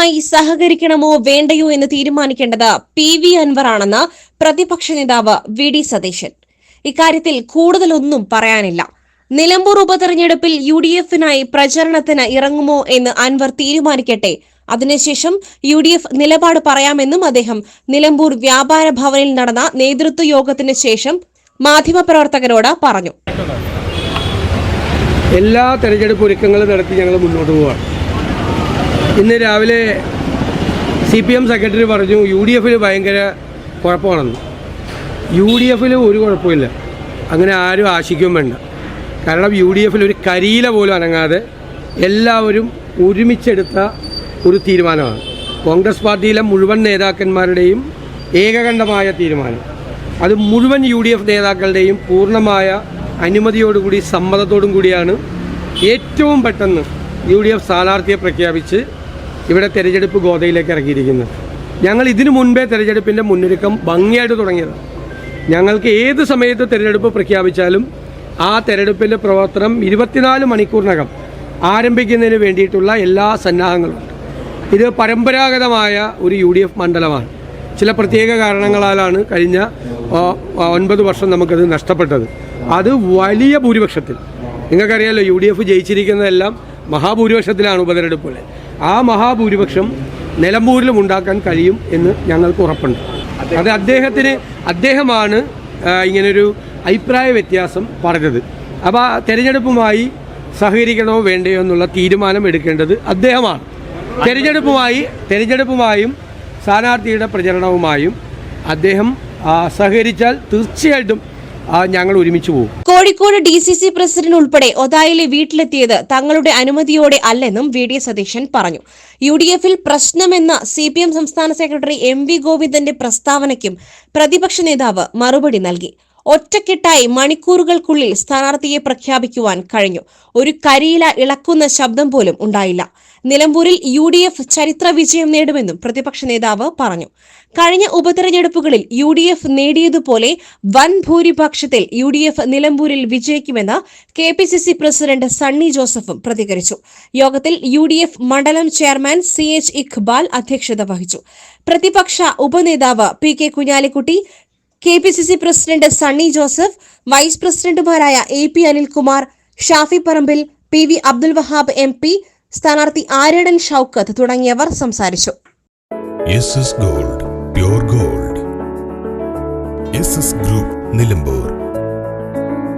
തെരഞ്ഞെടുപ്പുമായി സഹകരിക്കണമോ വേണ്ടയോ എന്ന് തീരുമാനിക്കേണ്ടത് PV അൻവർ ആണെന്ന് പ്രതിപക്ഷ നേതാവ് VD സതീശൻ. ഇക്കാര്യത്തിൽ കൂടുതലൊന്നും പറയാനില്ല. നിലമ്പൂർ ഉപതെരഞ്ഞെടുപ്പിൽ UDF-നായി പ്രചരണത്തിന് ഇറങ്ങുമോ എന്ന് അൻവർ തീരുമാനിക്കട്ടെ. അതിനുശേഷം UDF നിലപാട് പറയാമെന്നും അദ്ദേഹം നിലമ്പൂർ വ്യാപാര ഭവനിൽ നടന്ന നേതൃത്വ യോഗത്തിന് ശേഷം മാധ്യമപ്രവർത്തകരോട് പറഞ്ഞു. എല്ലാ തെരഞ്ഞെടുപ്പ് ഒരുക്കങ്ങളും നടത്തി ഞങ്ങൾ മുന്നോട്ട് പോവാണ്. ഇന്ന് രാവിലെ CPM സെക്രട്ടറി പറഞ്ഞു UDF-ൽ ഭയങ്കര കുഴപ്പമാണെന്ന്. UDF-ൽ ഒരു കുഴപ്പമില്ല, അങ്ങനെ ആരും ആശിക്കുകയും വേണ്ട. കാരണം UDF-ൽ ഒരു കരിയില പോലും അനങ്ങാതെ എല്ലാവരും ഒരുമിച്ചെടുത്ത ഒരു തീരുമാനമാണ്. കോൺഗ്രസ് പാർട്ടിയിലെ മുഴുവൻ നേതാക്കന്മാരുടെയും ഏകകണ്ഠമായ തീരുമാനം. അത് മുഴുവൻ UDF നേതാക്കളുടെയും പൂർണ്ണമായ അനുമതിയോടുകൂടി സമ്മതത്തോടും കൂടിയാണ് ഏറ്റവും പെട്ടെന്ന് UDF സ്ഥാനാർത്ഥിയെ പ്രഖ്യാപിച്ച് ഇവിടെ തെരഞ്ഞെടുപ്പ് ഗോതയിലേക്ക് ഇറങ്ങിയിരിക്കുന്നത്. ഞങ്ങൾ ഇതിനു മുൻപേ തെരഞ്ഞെടുപ്പിൻ്റെ മുന്നൊരുക്കം ഭംഗിയായിട്ട് തുടങ്ങിയത്. ഞങ്ങൾക്ക് ഏത് സമയത്ത് തെരഞ്ഞെടുപ്പ് പ്രഖ്യാപിച്ചാലും ആ തെരഞ്ഞെടുപ്പിൻ്റെ പ്രവർത്തനം 24 മണിക്കൂറിനകം ആരംഭിക്കുന്നതിന് വേണ്ടിയിട്ടുള്ള എല്ലാ സന്നാഹങ്ങളുണ്ട്. ഇത് പരമ്പരാഗതമായ ഒരു UDF മണ്ഡലമാണ്. ചില പ്രത്യേക കാരണങ്ങളാലാണ് കഴിഞ്ഞ 9 വർഷം നമുക്കത് നഷ്ടപ്പെട്ടത്. അത് വലിയ ഭൂരിപക്ഷത്തിൽ, നിങ്ങൾക്കറിയാലോ, UDF ജയിച്ചിരിക്കുന്നതെല്ലാം മഹാഭൂരിപക്ഷത്തിലാണ് ഉപതെരഞ്ഞെടുപ്പുകൾ. ആ മഹാഭൂരിപക്ഷം നിലമ്പൂരിലും ഉണ്ടാക്കാൻ കഴിയും എന്ന് ഞങ്ങൾക്ക് ഉറപ്പുണ്ട്. അത് അദ്ദേഹമാണ് ഇങ്ങനൊരു അഭിപ്രായ വ്യത്യാസം പറഞ്ഞത്. അപ്പോൾ തെരഞ്ഞെടുപ്പുമായി സഹകരിക്കണമോ വേണ്ടയോ എന്നുള്ള തീരുമാനം എടുക്കേണ്ടത് അദ്ദേഹമാണ്. തെരഞ്ഞെടുപ്പുമായും സ്ഥാനാർത്ഥിയുടെ പ്രചരണവുമായും അദ്ദേഹം സഹകരിച്ചാൽ തീർച്ചയായിട്ടും ഞങ്ങൾ ഒരുമിച്ച് പോകും. കോഴിക്കോട് DCC പ്രസിഡന്റ് ഉൾപ്പെടെ ഒതായിലെ വീട്ടിലെത്തിയത് തങ്ങളുടെ അനുമതിയോടെ അല്ലെന്നും VD സതീശൻ പറഞ്ഞു. UDF-ൽ പ്രശ്നമെന്ന CPM സംസ്ഥാന സെക്രട്ടറി MV ഗോവിന്ദന്റെ പ്രസ്താവനയ്ക്കും പ്രതിപക്ഷ നേതാവ് മറുപടി നൽകി. ഒറ്റക്കെട്ടായി മണിക്കൂറുകൾക്കുള്ളിൽ സ്ഥാനാർത്ഥിയെ പ്രഖ്യാപിക്കുവാൻ കഴിഞ്ഞു. ഒരു കരിയില ഇളക്കുന്ന ശബ്ദം പോലും ഉണ്ടായില്ല. നിലമ്പൂരിൽ UDF ചരിത്ര വിജയം നേടുമെന്നും പ്രതിപക്ഷ നേതാവ് പറഞ്ഞു. കഴിഞ്ഞ ഉപതെരഞ്ഞെടുപ്പുകളിൽ UDF നേടിയതുപോലെ വൻ ഭൂരിപക്ഷത്തിൽ UDF നിലമ്പൂരിൽ വിജയിക്കുമെന്ന് KPCC പ്രസിഡന്റ് സണ്ണി ജോസഫും പ്രതികരിച്ചു. യോഗത്തിൽ UDF മണ്ഡലം ചെയർമാൻ CH ഇഖ്ബാൽ അധ്യക്ഷത വഹിച്ചു. പ്രതിപക്ഷ ഉപനേതാവ് PK Kunhalikutty, KPCC president Sunny Joseph, vice പ്രസിഡന്റുമാരായ AP Anilkumar, Shafi Parambil, PV Abdul Wahab MP, സ്ഥാനാർത്ഥി ആര്യടൻ ഷൌക്കത്ത് തുടങ്ങിയവർ സംസാരിച്ചു. SS Gold, Pure Gold. SS Group, Nilambur.